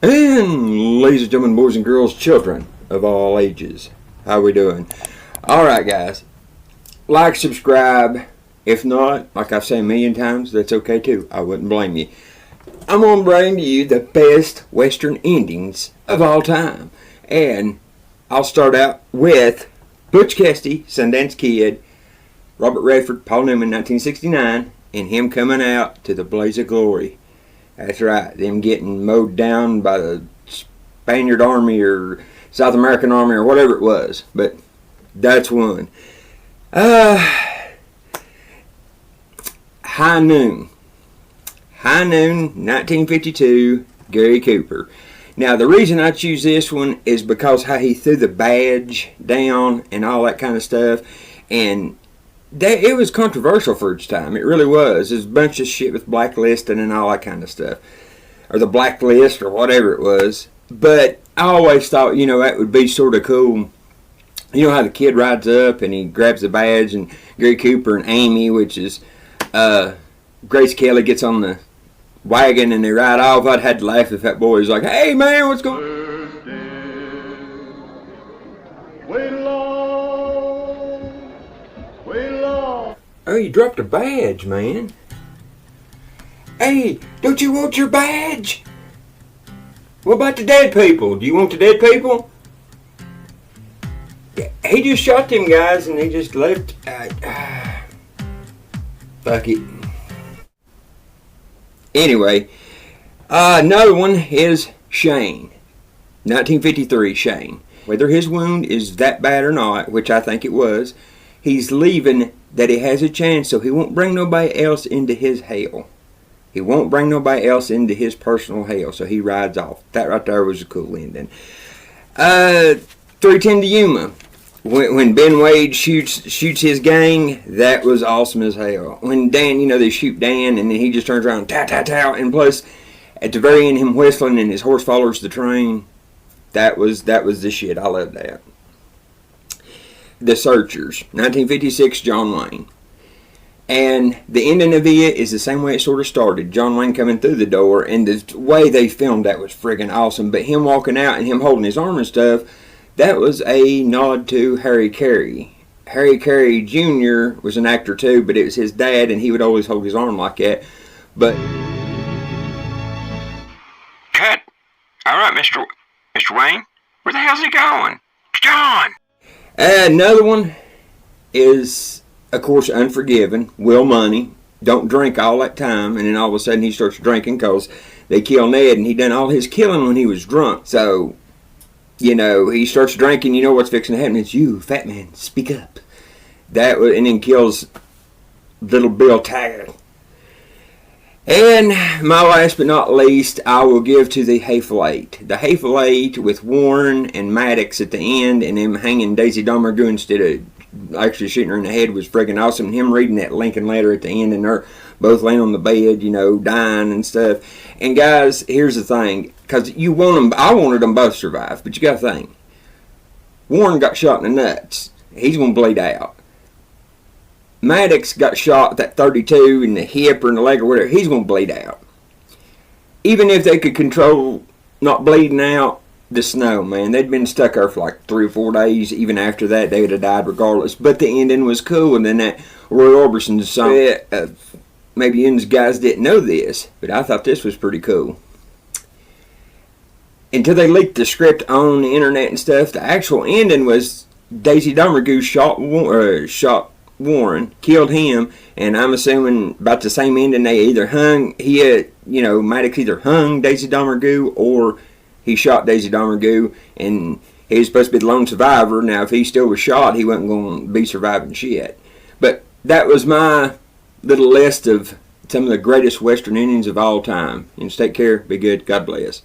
And ladies and gentlemen, boys and girls, children of all ages, how we doing? Alright guys, like, subscribe. If not, like I've said a million times, that's okay too. I wouldn't blame you. I'm going to bring to you the best Western endings of all time. And I'll start out with Butch Cassidy, Sundance Kid, Robert Redford, Paul Newman, 1969, and him coming out to the blaze of glory. That's right, them getting mowed down by the Spaniard Army or South American Army or whatever it was. But that's one. High Noon. High Noon, 1952, Gary Cooper. Now, the reason I choose this one is because how he threw the badge down and all that kind of stuff. And it was controversial for its time. It really was. There's a bunch of shit with blacklisting and all that kind of stuff. Or the blacklist or whatever it was. But I always thought, that would be sort of cool. You know how the kid rides up and he grabs the badge and Gary Cooper and Amy, which is Grace Kelly, gets on the wagon and they ride off. I'd had to laugh if that boy was like, "Hey man, what's going on?" Oh, you dropped a badge, man. Hey, don't you want your badge? What about the dead people? Do you want the dead people? Yeah, he just shot them guys and they just left. Fuck it. Anyway, another one is Shane. 1953, Shane. Whether his wound is that bad or not, which I think it was, he's leaving that he has a chance so he won't bring nobody else into his hell. He won't bring nobody else into his personal hell, so he rides off. That right there was a cool ending. 310 to Yuma. When Ben Wade shoots his gang, that was awesome as hell. When Dan, they shoot Dan, and then he just turns around, ta-ta-ta, and plus, at the very end, him whistling and his horse follows the train, that was the shit. I love that. The Searchers, 1956, John Wayne. And the ending of it is the same way it sort of started. John Wayne coming through the door, and the way they filmed that was friggin' awesome. But him walking out and him holding his arm and stuff, that was a nod to Harry Carey. Harry Carey Jr. was an actor too, but it was his dad, and he would always hold his arm like that. But cut. All right, Mr. Wayne, where the hell's he going? John. Another one is, of course, Unforgiven. Will Money. Don't drink all that time, and then all of a sudden he starts drinking because they kill Ned, and he done all his killing when he was drunk. So, he starts drinking. You know what's fixing to happen? It's you, fat man. Speak up. And then kills little Bill Taggart. And my last but not least, I will give to the Hateful Eight. The Hateful Eight with Warren and Maddox at the end, and him hanging Daisy Domergue instead of actually shooting her in the head was friggin' awesome. And him reading that Lincoln letter at the end, and they're both laying on the bed, dying and stuff. And guys, here's the thing, because you want them, I wanted them both to survive, but you got to think. Warren got shot in the nuts. He's going to bleed out. Maddox got shot, that 32 in the hip or in the leg or whatever, he's going to bleed out. Even if they could control not bleeding out the snow, man, they'd been stuck there for like 3 or 4 days. Even after that, they would have died regardless. But the ending was cool, and then that Roy Orbison's song, maybe you guys didn't know this, but I thought this was pretty cool. Until they leaked the script on the internet and stuff, the actual ending was Daisy Domergue shot Warren, killed him, and I'm assuming about the same ending. They either hung, Maddox either hung Daisy Domergue or he shot Daisy Domergue, and he was supposed to be the lone survivor. Now, if he still was shot, he wasn't going to be surviving shit. But that was my little list of some of the greatest Western endings of all time. And take care, be good, God bless.